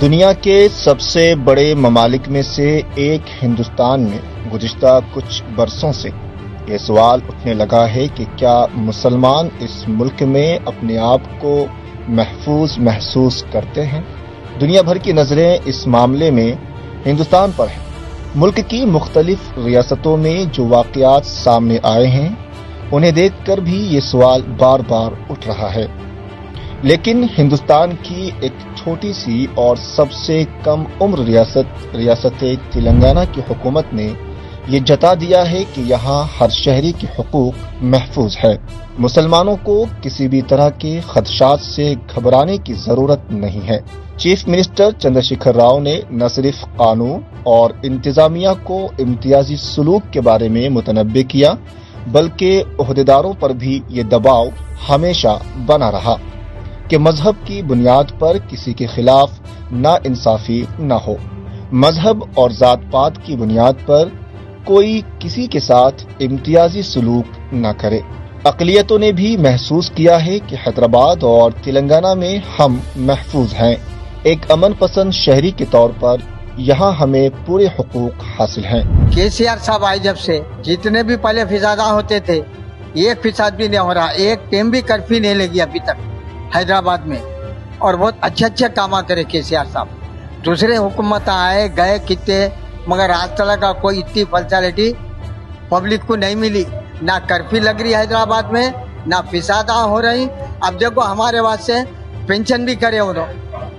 دنیا کے سب سے بڑے ممالک میں سے ایک ہندوستان میں گزشتہ کچھ برسوں سے یہ سوال اٹھنے لگا ہے کہ کیا مسلمان اس ملک میں اپنے آپ کو محفوظ محسوس کرتے ہیں؟ دنیا بھر کی نظریں اس معاملے میں ہندوستان پر ہیں۔ ملک کی مختلف ریاستوں میں جو واقعات سامنے آئے ہیں انہیں دیکھ کر بھی یہ سوال بار بار اٹھ رہا ہے، لیکن ہندوستان کی ایک چھوٹی سی اور سب سے کم عمر ریاست تلنگانہ کی حکومت نے یہ جتا دیا ہے کہ یہاں ہر شہری کے حقوق محفوظ ہے۔ مسلمانوں کو کسی بھی طرح کے خدشات سے گھبرانے کی ضرورت نہیں ہے۔ چیف منسٹر چندر شیکھر راؤ نے نہ صرف قانون اور انتظامیہ کو امتیازی سلوک کے بارے میں متنبع کیا بلکہ عہدیداروں پر بھی یہ دباؤ ہمیشہ بنا رہا کہ مذہب کی بنیاد پر کسی کے خلاف ناانصافی نہ ہو، مذہب اور ذات پات کی بنیاد پر کوئی کسی کے ساتھ امتیازی سلوک نہ کرے۔ اقلیتوں نے بھی محسوس کیا ہے کہ حیدرآباد اور تلنگانہ میں ہم محفوظ ہیں۔ ایک امن پسند شہری کے طور پر یہاں ہمیں پورے حقوق حاصل ہیں۔ KCR صاحب آئے جب سے جتنے بھی پہلے فسادات ہوتے تھے 1% بھی نہیں ہو رہا، ایک ٹیم بھی کرفیو نہیں لگی ابھی تک حیدرآباد میں، اور بہت اچھے کام کرے KCR صاحب۔ دوسرے حکومت آئے گئے کتنے، مگر آج تک کا کوئی اتنی فیسلٹی پبلک کو نہیں ملی، نہ کرفیو لگ رہی حیدرآباد میں، نہ فسادات ہو رہی۔ اب دیکھو ہمارے واسطے پینشن بھی کرے وہ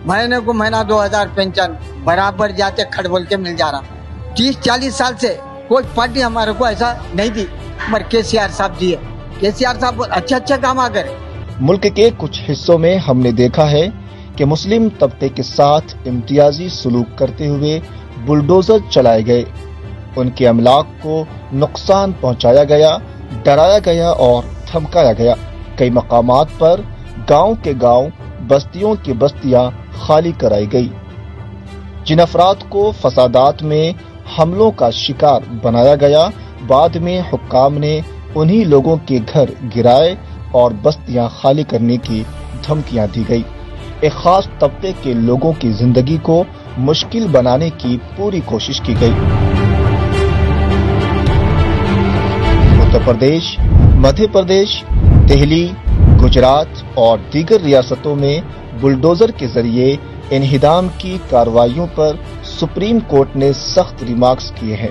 مہینے کو مہینہ 2000 پینشن برابر جاتے کھڑ بول کے مل جا رہا۔ 30-40 سال سے کوئی پارٹی ہمارے کو ایسا نہیں دی، مگر KCR صاحب دیے۔ KCR صاحب اچھا کام کرے۔ ملک کے کچھ حصوں میں ہم نے دیکھا ہے کہ مسلم طبقے کے ساتھ امتیازی سلوک کرتے ہوئے بلڈوزر چلائے گئے، ان کے املاک کو نقصان پہنچایا گیا، ڈرایا گیا اور دھمکایا گیا۔ کئی مقامات پر گاؤں کے گاؤں، بستیوں کی بستیاں خالی کرائی گئی۔ جن افراد کو فسادات میں حملوں کا شکار بنایا گیا، بعد میں حکام نے انہی لوگوں کے گھر گرائے اور بستیاں خالی کرنے کی دھمکیاں دی گئی۔ ایک خاص طبقے کے لوگوں کی زندگی کو مشکل بنانے کی پوری کوشش کی گئی۔ اتر پردیش، مدھیہ پردیش، دہلی، گجرات اور دیگر ریاستوں میں بلڈوزر کے ذریعے انہدام کی کارروائیوں پر سپریم کورٹ نے سخت ریمارکس کیے ہیں۔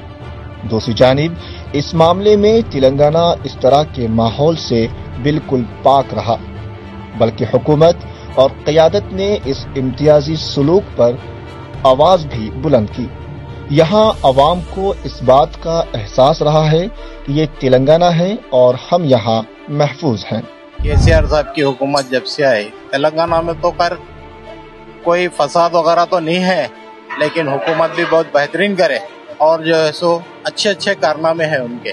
دوسری جانب اس معاملے میں تلنگانہ اس طرح کے ماحول سے بالکل پاک رہا، بلکہ حکومت اور قیادت نے اس امتیازی سلوک پر آواز بھی بلند کی۔ یہاں عوام کو اس بات کا احساس رہا ہے کہ یہ تلنگانہ ہے اور ہم یہاں محفوظ ہیں۔ KCR صاحب کی حکومت جب سے آئی تلنگانہ میں تو کوئی فساد وغیرہ تو نہیں ہے، لیکن حکومت بھی بہت بہترین کرے اور جو ہے سو اچھے کارنامے ہیں ان کے۔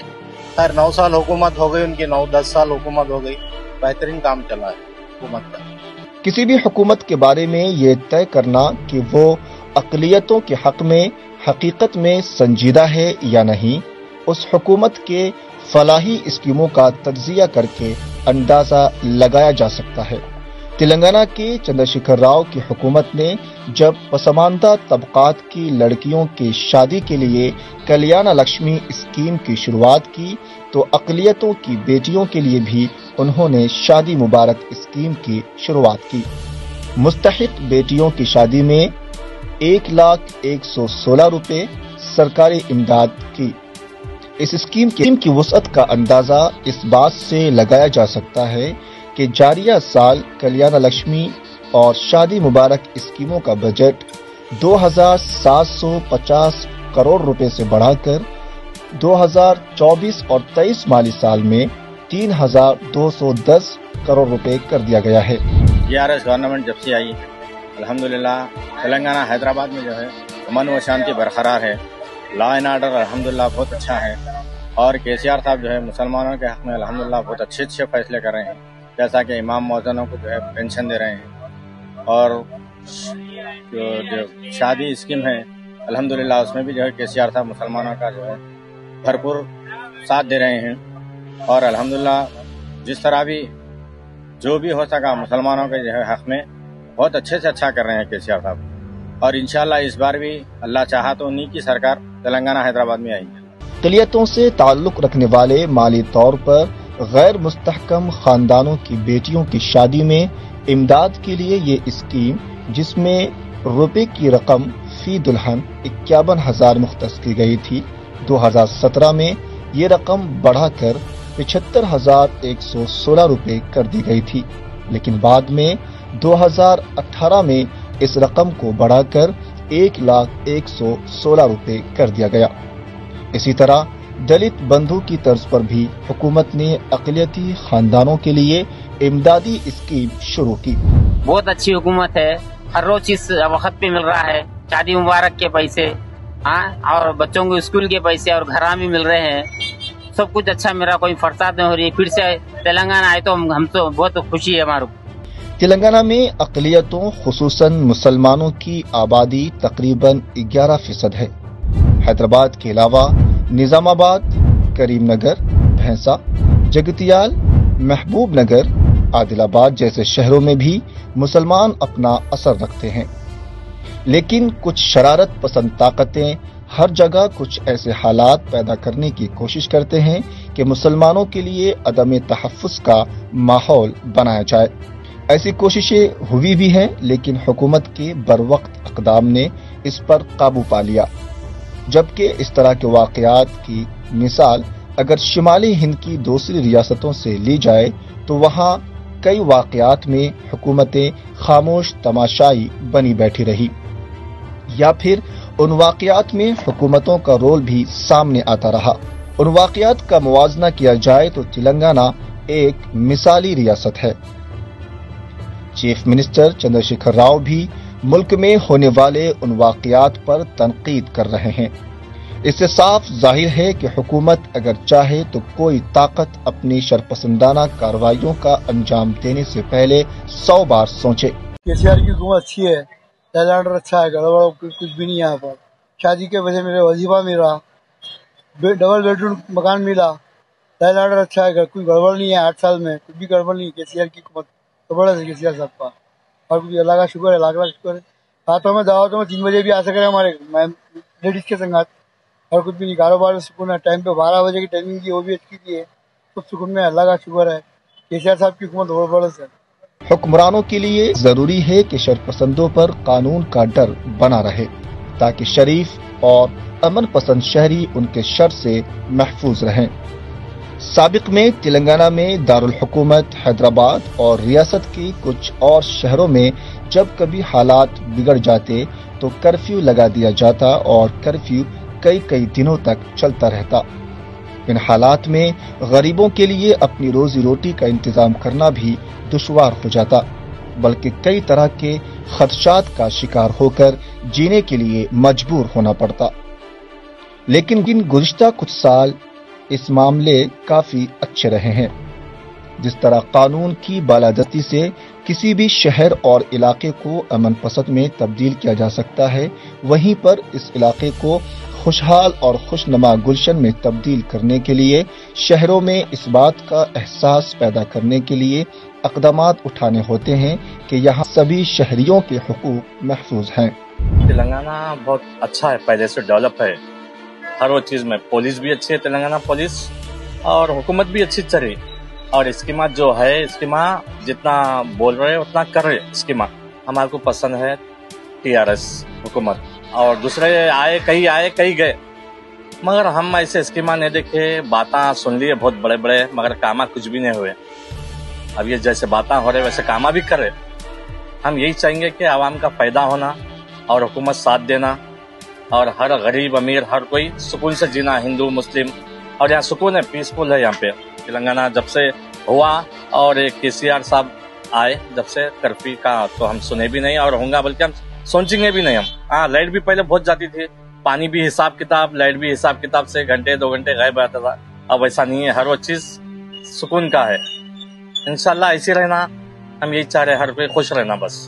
9 سال حکومت ہو گئی ان کی، 9-10 سال حکومت ہو گئی، بہترین کام چلا ہے حکومت کا۔ کسی بھی حکومت کے بارے میں یہ طے کرنا کہ وہ اقلیتوں کے حق میں حقیقت میں سنجیدہ ہے یا نہیں، اس حکومت کے فلاحی اسکیموں کا تجزیہ کر کے اندازہ لگایا جا سکتا ہے۔ تلنگانہ کے چندر شیکھر راؤ کی حکومت نے جب پسماندہ طبقات کی لڑکیوں کی شادی کے لیے کلیانہ لکشمی اسکیم کی شروعات کی تو اقلیتوں کی بیٹیوں کے لیے بھی انہوں نے شادی مبارک اسکیم کی شروعات کی۔ مستحق بیٹیوں کی شادی میں 1,116 روپے سرکاری امداد کی۔ اس اسکیم کی وسعت کا اندازہ اس بات سے لگایا جا سکتا ہے کہ جاریہ سال کلیانہ لکشمی اور شادی مبارک اسکیموں کا بجٹ 2,750 کروڑ روپے سے بڑھا کر 2024 اور 23 مالی سال میں 3,210 کروڑ روپے کر دیا گیا ہے۔ TRS گورنمنٹ جب سے آئی الحمدللہ تلنگانہ حیدرآباد میں جو ہے امن و شانتی برقرار ہے، لا اینڈ آرڈر الحمدللہ بہت اچھا ہے، اور KCR صاحب جو ہے مسلمانوں کے حق میں الحمدللہ بہت اچھے فیصلے کر رہے ہیں، جیسا کہ امام مؤذنوں کو جو ہے پینشن دے رہے ہیں، اور جو شادی اسکیم ہے الحمدللہ اس میں بھی جو ہے KCR صاحب مسلمانوں کا جو ہے بھرپور ساتھ دے رہے ہیں، اور الحمدللہ جس طرح بھی جو بھی ہو سکا مسلمانوں کے جو ہے حق میں بہت اچھے سے اچھا کر رہے ہیں KCR صاحب۔ اور انشاءاللہ اس بار بھی اللہ چاہا تو انہی کی سرکار تلنگانہ حیدرآباد میں آئیں گے۔ اقلیتوں سے تعلق رکھنے والے مالی طور پر غیر مستحکم خاندانوں کی بیٹیوں کی شادی میں امداد کے لیے یہ اسکیم، جس میں روپے کی رقم فی دلہن 51,000 مختص کی گئی تھی، 2017 میں یہ رقم بڑھا کر 75,116 روپے کر دی گئی تھی، لیکن بعد میں 2018 میں اس رقم کو بڑھا کر 1,01,16 روپے کر دیا گیا۔ اسی طرح دلت بندھو کی طرز پر بھی حکومت نے اقلیتی خاندانوں کے لیے امدادی اسکیم شروع کی۔ بہت اچھی حکومت ہے، ہر روز چیز وقت پہ مل رہا ہے، شادی مبارک کے پیسے اور بچوں کو اسکول کے پیسے اور گھر بھی مل رہے ہیں، سب کچھ اچھا میرا، کوئی فرساد نہیں ہو رہی ہے۔ پھر سے تلنگانہ آئے تو ہم تو بہت خوشی ہے ہمارے۔ تلنگانہ میں اقلیتوں خصوصاً مسلمانوں کی آبادی تقریباً 11% ہے۔ حیدرآباد کے علاوہ نظام آباد، کریم نگر، بھینسا، جگتیال، محبوب نگر، عادل آباد جیسے شہروں میں بھی مسلمان اپنا اثر رکھتے ہیں، لیکن کچھ شرارت پسند طاقتیں ہر جگہ کچھ ایسے حالات پیدا کرنے کی کوشش کرتے ہیں کہ مسلمانوں کے لیے عدم تحفظ کا ماحول بنایا جائے۔ ایسی کوششیں ہوئی بھی ہیں، لیکن حکومت کے بروقت اقدام نے اس پر قابو پا لیا، جبکہ اس طرح کے واقعات کی مثال اگر شمالی ہند کی دوسری ریاستوں سے لی جائے تو وہاں کئی واقعات میں حکومتیں خاموش تماشائی بنی بیٹھی رہی، یا پھر ان واقعات میں حکومتوں کا رول بھی سامنے آتا رہا۔ ان واقعات کا موازنہ کیا جائے تو تلنگانہ ایک مثالی ریاست ہے۔ چیف منسٹر چندر شیکھر راؤ بھی ملک میں ہونے والے ان واقعات پر تنقید کر رہے ہیں۔ اس سے صاف ظاہر ہے کہ حکومت اگر چاہے تو کوئی طاقت اپنی شرپسندانہ کارروائیوں کا انجام دینے سے پہلے 100 بار سوچے۔ KCR کی حکومت اچھی ہے، لا آرڈر اچھا ہے، گڑبڑ کچھ بھی نہیں ہے۔ یہاں پر شادی کے وجہ میرے وظیفہ ملا، ڈبل بیڈروم مکان ملا، لا آرڈر اچھا ہے، کوئی گڑبڑ نہیں ہے۔ 8 سال میں کچھ بھی گڑبڑ نہیں ہے۔ KCR کی حکومت زبردست ہے، KCR صاحب کا، اور اللہ کا شکر ہے، لاکھ لاکھ شکر ہے۔ راتوں میں دعوتوں میں 3 بجے بھی آ سکے ہمارے لیڈیز کے سنگات، اور کچھ بھی نہیں، کاروبار میں سکون ہے۔ ٹائم پہ 12 بجے کی ٹائمنگ کی، وہ بھی اچھی کی ہے، سب سکون میں، اللہ کا شکر ہے۔ KCR صاحب کی حکومت زبردست ہے۔ حکمرانوں کے لیے ضروری ہے کہ شرپسندوں پر قانون کا ڈر بنا رہے، تاکہ شریف اور امن پسند شہری ان کے شر سے محفوظ رہیں۔ سابق میں تلنگانہ میں دارالحکومت حیدرآباد اور ریاست کے کچھ اور شہروں میں جب کبھی حالات بگڑ جاتے تو کرفیو لگا دیا جاتا، اور کرفیو کئی دنوں تک چلتا رہتا۔ ان حالات میں غریبوں کے لیے اپنی روزی روٹی کا انتظام کرنا بھی دشوار ہو جاتا، بلکہ کئی طرح کے خدشات کا شکار ہو کر جینے کے لیے مجبور ہونا پڑتا۔ لیکن گزشتہ کچھ سال اس معاملے کافی اچھے رہے ہیں۔ جس طرح قانون کی بالادستی سے کسی بھی شہر اور علاقے کو امن پسند میں تبدیل کیا جا سکتا ہے، وہیں پر اس علاقے کو خوشحال اور خوشنما گلشن میں تبدیل کرنے کے لیے شہروں میں اس بات کا احساس پیدا کرنے کے لیے اقدامات اٹھانے ہوتے ہیں کہ یہاں سبھی شہریوں کے حقوق محفوظ ہیں۔ تلنگانہ بہت اچھا ہے، پہلے سے ڈیولپ ہے ہر وہ چیز میں۔ پولیس بھی اچھی ہے تلنگانہ پولیس، اور حکومت بھی اچھی چل رہی، اور اسکیمات جو ہے اسکیمات جتنا بول رہے اتنا کر رہے۔ اسکیمات ہمارے کو پسند ہے TRS حکومت، اور دوسرے آئے کئی گئے، مگر ہم ایسے اسکیمات نہیں دیکھے۔ باتاں سن لیے بہت بڑے بڑے، مگر کاما کچھ بھی نہیں ہوئے۔ اب یہ جیسے باتاں ہو رہے ویسے کاما بھی کر رہے۔ ہم یہی چاہیں گے کہ عوام کا فائدہ ہونا اور حکومت ساتھ دینا، اور ہر غریب امیر ہر کوئی سکون سے جینا، ہندو مسلم، اور یہاں سکون ہے، پیسفل ہے یہاں پہ تلنگانہ۔ جب سے ہوا اور KCR صاحب آئے، جب سے کرفیو کا تو ہم سنے بھی نہیں، اور ہوں گا بلکہ ہم سوچیں گے بھی نہیں۔ ہم لائٹ بھی پہلے بہت جاتی تھی، پانی بھی حساب کتاب، لائٹ بھی حساب کتاب سے گھنٹے 2 گھنٹے غائب رہتا تھا۔ اب ایسا نہیں ہے، ہر وہ چیز سکون کا ہے۔ انشاءاللہ ایسے رہنا، ہم یہی چاہ رہے ہیں، ہر کوئی خوش رہنا بس۔